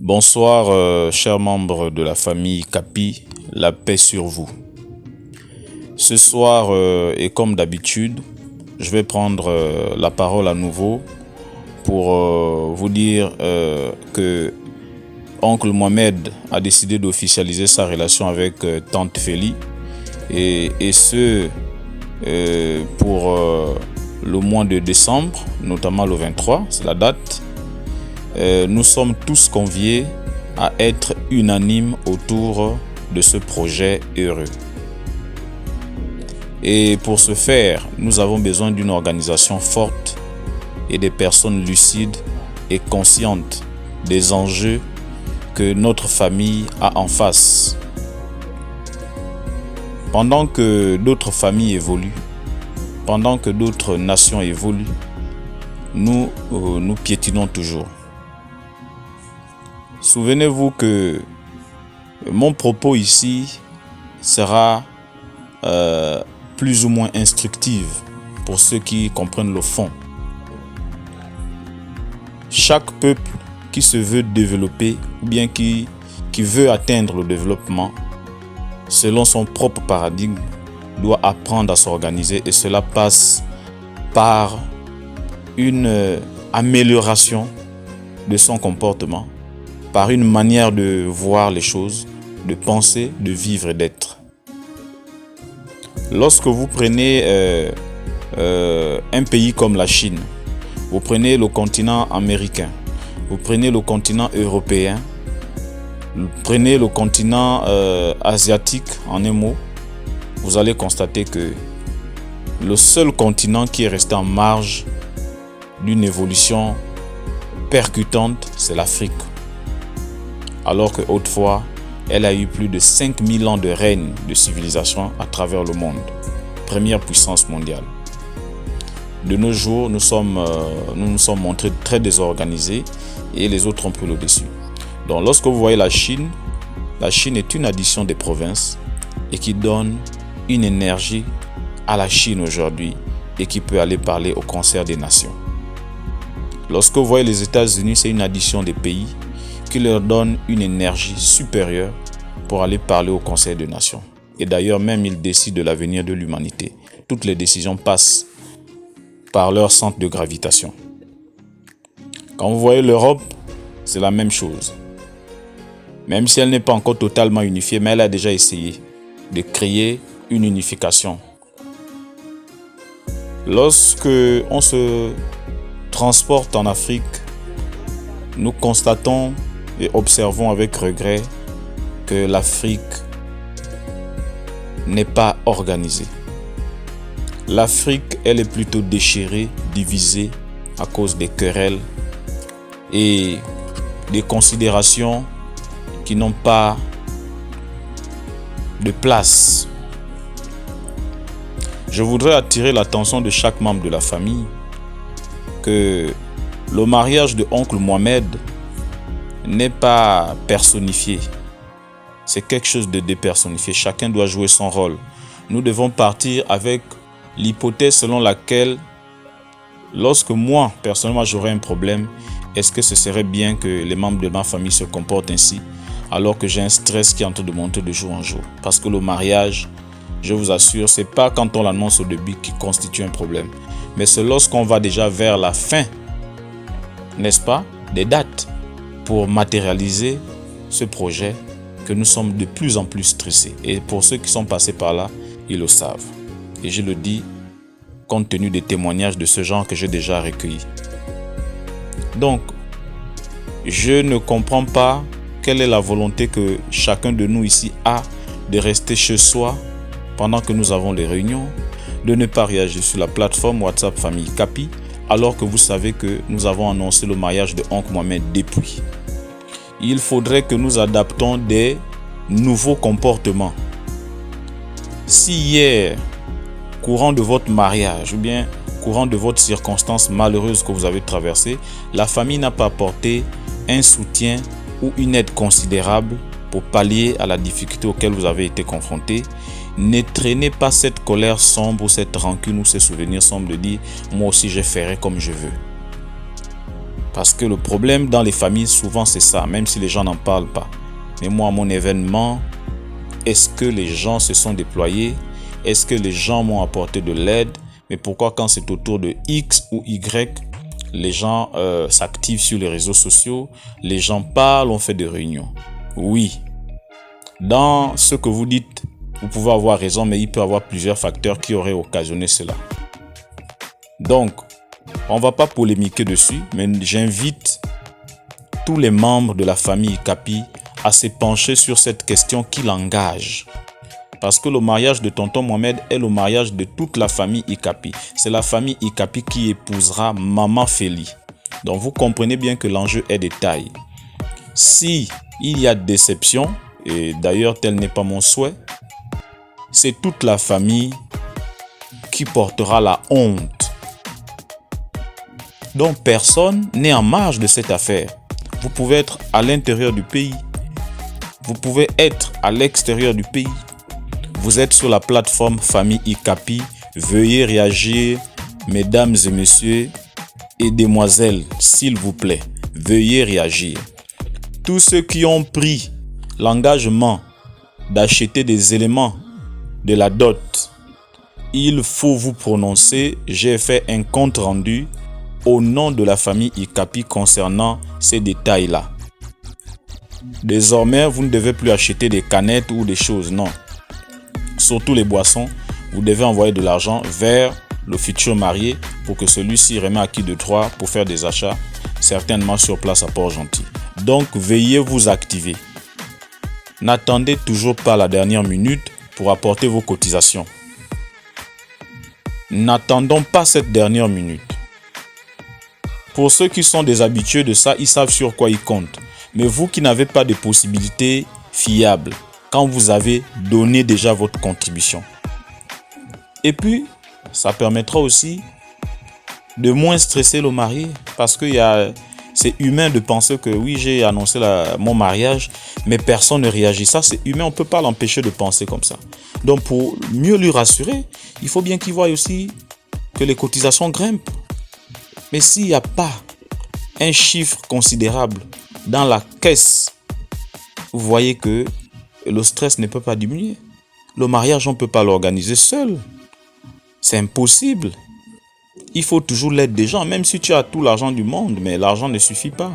Bonsoir, chers membres de la famille Capi, la paix sur vous. Ce soir, et comme d'habitude, je vais prendre la parole à nouveau pour vous dire que Oncle Mohamed a décidé d'officialiser sa relation avec Tante Félie et ce pour le mois de décembre, notamment le 23, c'est la date. Nous sommes tous conviés à être unanimes autour de ce projet heureux. Et pour ce faire, nous avons besoin d'une organisation forte et des personnes lucides et conscientes des enjeux que notre famille a en face. Pendant que d'autres familles évoluent, pendant que d'autres nations évoluent, nous piétinons toujours. Souvenez-vous que mon propos ici sera plus ou moins instructif pour ceux qui comprennent le fond. Chaque peuple qui se veut développer ou bien qui veut atteindre le développement selon son propre paradigme doit apprendre à s'organiser, et cela passe par une amélioration de son comportement, par une manière de voir les choses, de penser, de vivre et d'être. Lorsque vous prenez un pays comme la Chine, vous prenez le continent américain, vous prenez le continent européen, vous prenez le continent asiatique en un mot, vous allez constater que le seul continent qui est resté en marge d'une évolution percutante, c'est l'Afrique. Alors que autrefois, elle a eu plus de 5000 ans de règne de civilisation à travers le monde. Première puissance mondiale. De nos jours, nous nous sommes montrés très désorganisés et les autres ont pris le dessus. Donc lorsque vous voyez la Chine est une addition des provinces et qui donne une énergie à la Chine aujourd'hui et qui peut aller parler au concert des nations. Lorsque vous voyez les États-Unis, c'est une addition des pays qui leur donne une énergie supérieure pour aller parler au Conseil des Nations. Et d'ailleurs, même ils décident de l'avenir de l'humanité. Toutes les décisions passent par leur centre de gravitation. Quand vous voyez l'Europe, c'est la même chose. Même si elle n'est pas encore totalement unifiée, mais elle a déjà essayé de créer une unification. Lorsque on se transporte en Afrique, nous constatons et observons avec regret que l'Afrique n'est pas organisée. L'Afrique, elle est plutôt déchirée, divisée à cause des querelles et des considérations qui n'ont pas de place. Je voudrais attirer l'attention de chaque membre de la famille que le mariage de Oncle Mohamed n'est pas personnifié. C'est quelque chose de dépersonnifié. Chacun doit jouer son rôle. Nous devons partir avec l'hypothèse selon laquelle, lorsque moi, personnellement, j'aurais un problème, est-ce que ce serait bien que les membres de ma famille se comportent ainsi, alors que j'ai un stress qui est en train de monter de jour en jour? Parce que le mariage, je vous assure, c'est pas quand on l'annonce au début qui constitue un problème, mais c'est lorsqu'on va déjà vers la fin, n'est-ce pas, des dates pour matérialiser ce projet que nous sommes de plus en plus stressés. Et pour ceux qui sont passés par là, ils le savent. Et je le dis compte tenu des témoignages de ce genre que j'ai déjà recueillis. Donc, je ne comprends pas quelle est la volonté que chacun de nous ici a de rester chez soi pendant que nous avons les réunions, de ne pas réagir sur la plateforme WhatsApp Famille Capi, alors que vous savez que nous avons annoncé le mariage de Oncle Mohamed depuis. Il faudrait que nous adaptons des nouveaux comportements. Si hier, courant de votre mariage ou bien courant de votre circonstance malheureuse que vous avez traversée, la famille n'a pas apporté un soutien ou une aide considérable pour pallier à la difficulté auquel vous avez été confronté, ne traînez pas cette colère sombre ou cette rancune ou ces souvenirs sombres de dire « moi aussi je ferai comme je veux ». Parce que le problème dans les familles, souvent c'est ça, même si les gens n'en parlent pas. Mais moi, à mon événement, est-ce que les gens se sont déployés? Est-ce que les gens m'ont apporté de l'aide? Mais pourquoi quand c'est autour de X ou Y, les gens s'activent sur les réseaux sociaux, les gens parlent, on fait des réunions? Oui, dans ce que vous dites, vous pouvez avoir raison, mais il peut y avoir plusieurs facteurs qui auraient occasionné cela. Donc, on ne va pas polémiquer dessus, mais j'invite tous les membres de la famille Ikapi à se pencher sur cette question qui l'engage. Parce que le mariage de tonton Mohamed est le mariage de toute la famille Ikapi. C'est la famille Ikapi qui épousera maman Félie. Donc vous comprenez bien que l'enjeu est de taille. Si il y a déception, et d'ailleurs tel n'est pas mon souhait, c'est toute la famille qui portera la honte. Donc personne n'est en marge de cette affaire. Vous pouvez être à l'intérieur du pays. Vous pouvez être à l'extérieur du pays. Vous êtes sur la plateforme Famille Ikapi. Veuillez réagir, mesdames et messieurs et demoiselles, s'il vous plaît. Veuillez réagir. Tous ceux qui ont pris l'engagement d'acheter des éléments de la dot, il faut vous prononcer. J'ai fait un compte rendu au nom de la famille Ikapi concernant ces détails-là. Désormais, vous ne devez plus acheter des canettes ou des choses, non. Surtout les boissons, vous devez envoyer de l'argent vers le futur marié pour que celui-ci remet à qui de droit pour faire des achats, certainement sur place à Port-Gentil. Donc, veuillez vous activer. N'attendez toujours pas la dernière minute pour apporter vos cotisations. N'attendons pas cette dernière minute. Pour ceux qui sont des habitués de ça, ils savent sur quoi ils comptent. Mais vous qui n'avez pas de possibilités fiables, quand vous avez donné déjà votre contribution. Et puis, ça permettra aussi de moins stresser le marié. Parce que c'est humain de penser que oui, j'ai annoncé mon mariage, mais personne ne réagit. Ça, c'est humain, on ne peut pas l'empêcher de penser comme ça. Donc, pour mieux lui rassurer, il faut bien qu'il voie aussi que les cotisations grimpent. Mais s'il n'y a pas un chiffre considérable dans la caisse, vous voyez que le stress ne peut pas diminuer. Le mariage, on ne peut pas l'organiser seul. C'est impossible. Il faut toujours l'aide des gens, même si tu as tout l'argent du monde, mais l'argent ne suffit pas.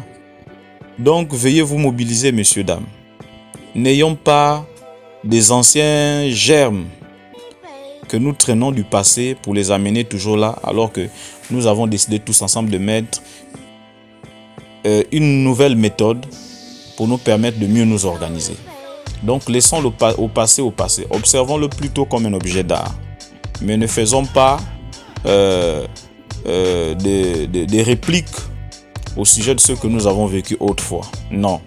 Donc, veuillez vous mobiliser, messieurs, dames. N'ayons pas des anciens germes que nous traînons du passé pour les amener toujours là, alors que nous avons décidé tous ensemble de mettre une nouvelle méthode pour nous permettre de mieux nous organiser. Donc, laissons au passé. Observons-le plutôt comme un objet d'art. Mais ne faisons pas des répliques au sujet de ce que nous avons vécu autrefois. Non.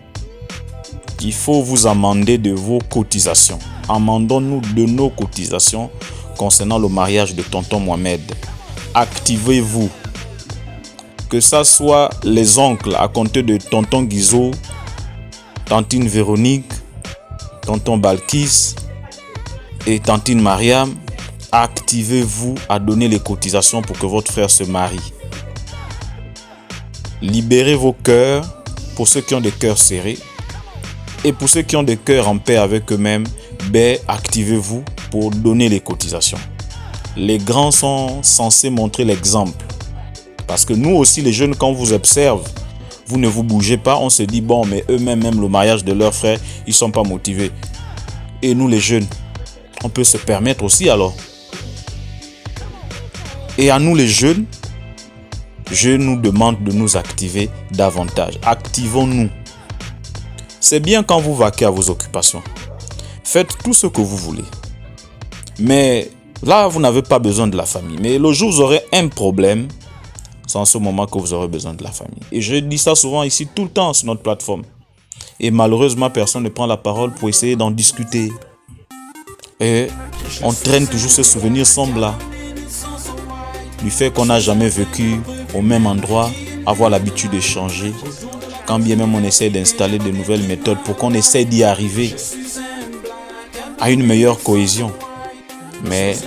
Il faut vous amender de vos cotisations. Amendons-nous de nos cotisations concernant le mariage de tonton Mohamed. Activez-vous. Que ça soit les oncles à compter de tonton Guizot, tantine Véronique, tonton Balkis et tantine Mariam, activez-vous à donner les cotisations pour que votre frère se marie. Libérez vos cœurs pour ceux qui ont des cœurs serrés et pour ceux qui ont des cœurs en paix avec eux-mêmes, activez-vous pour donner les cotisations. Les grands sont censés montrer l'exemple. Parce que nous aussi, les jeunes, quand on vous observe, vous ne vous bougez pas, on se dit, bon, mais eux-mêmes, même le mariage de leurs frères, ils ne sont pas motivés. Et nous, les jeunes, on peut se permettre aussi alors. Et à nous, les jeunes, je nous demande de nous activer davantage. Activons-nous. C'est bien quand vous vaquez à vos occupations. Faites tout ce que vous voulez. Mais là, vous n'avez pas besoin de la famille. Mais le jour où vous aurez un problème, c'est en ce moment que vous aurez besoin de la famille. Et je dis ça souvent ici, tout le temps sur notre plateforme. Et malheureusement, personne ne prend la parole pour essayer d'en discuter. Et on traîne toujours ce souvenir sombre là. Du fait qu'on n'a jamais vécu au même endroit, avoir l'habitude d'échanger. Quand bien même on essaie d'installer de nouvelles méthodes pour qu'on essaie d'y arriver à une meilleure cohésion. Mais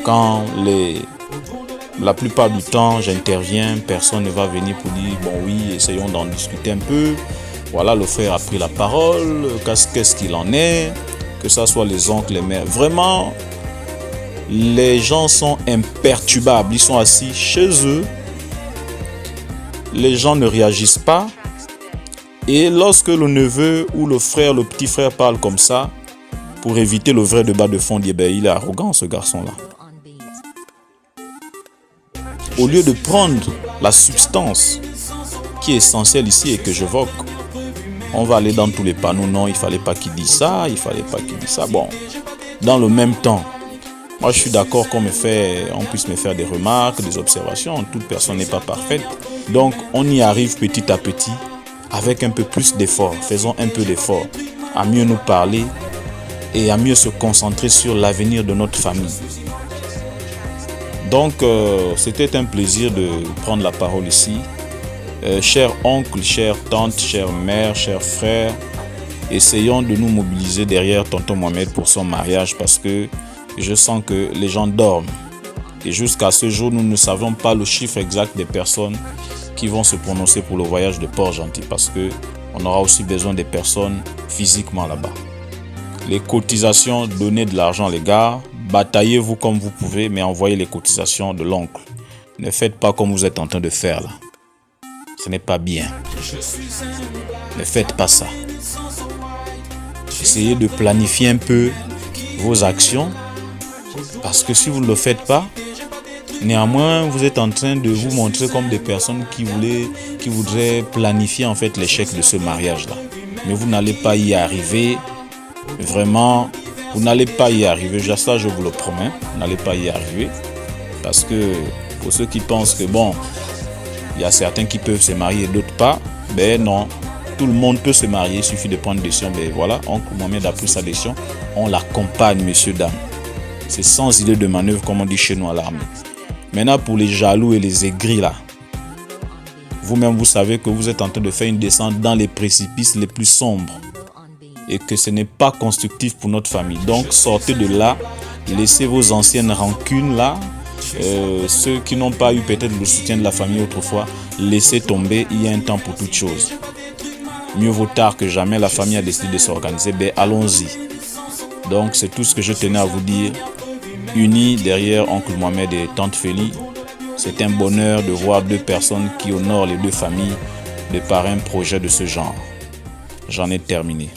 quand La plupart du temps, j'interviens, personne ne va venir pour dire, bon oui, essayons d'en discuter un peu. Voilà, le frère a pris la parole, qu'est-ce qu'il en est, que ça soit les oncles, les mères. Vraiment, les gens sont imperturbables, ils sont assis chez eux. Les gens ne réagissent pas. Et lorsque le neveu ou le frère, le petit frère parle comme ça, pour éviter le vrai débat de fond, il est arrogant ce garçon-là. Au lieu de prendre la substance qui est essentielle ici et que j'évoque, on va aller dans tous les panneaux. Non, il ne fallait pas qu'il dise ça, il ne fallait pas qu'il dise ça. Bon, dans le même temps, moi je suis d'accord qu'on puisse me faire des remarques, des observations. Toute personne n'est pas parfaite. Donc on y arrive petit à petit avec un peu plus d'effort. Faisons un peu d'effort à mieux nous parler et à mieux se concentrer sur l'avenir de notre famille. Donc, c'était un plaisir de prendre la parole ici. Chers oncles, chères tantes, chères mères, chers frères, essayons de nous mobiliser derrière tonton Mohamed pour son mariage parce que je sens que les gens dorment. Et jusqu'à ce jour, nous ne savons pas le chiffre exact des personnes qui vont se prononcer pour le voyage de Port-Gentil parce qu'on aura aussi besoin des personnes physiquement là-bas. Les cotisations, donnez de l'argent les gars, bataillez-vous comme vous pouvez, mais envoyez les cotisations de l'oncle. Ne faites pas comme vous êtes en train de faire là. Ce n'est pas bien. Ne faites pas ça. Essayez de planifier un peu vos actions, parce que si vous ne le faites pas, néanmoins, vous êtes en train de vous montrer comme des personnes qui voudraient planifier en fait l'échec de ce mariage-là. Mais vous n'allez pas y arriver. Vraiment, vous n'allez pas y arriver. Ça, je vous le promets. Vous n'allez pas y arriver. Parce que pour ceux qui pensent que bon, il y a certains qui peuvent se marier et d'autres pas, ben non. Tout le monde peut se marier. Il suffit de prendre une décision. Ben voilà, oncle Mohamed a pris sa décision. On l'accompagne, messieurs, dames. C'est sans idée de manœuvre, comme on dit chez nous à l'armée. Maintenant, pour les jaloux et les aigris là, vous-même, vous savez que vous êtes en train de faire une descente dans les précipices les plus sombres et que ce n'est pas constructif pour notre famille. Donc, sortez de là, laissez vos anciennes rancunes là, ceux qui n'ont pas eu peut-être le soutien de la famille autrefois, laissez tomber, il y a un temps pour toute chose. Mieux vaut tard que jamais, la famille a décidé de s'organiser, ben allons-y. Donc, c'est tout ce que je tenais à vous dire. Unis derrière oncle Mohamed et tante Félie, c'est un bonheur de voir deux personnes qui honorent les deux familles de par un projet de ce genre. J'en ai terminé.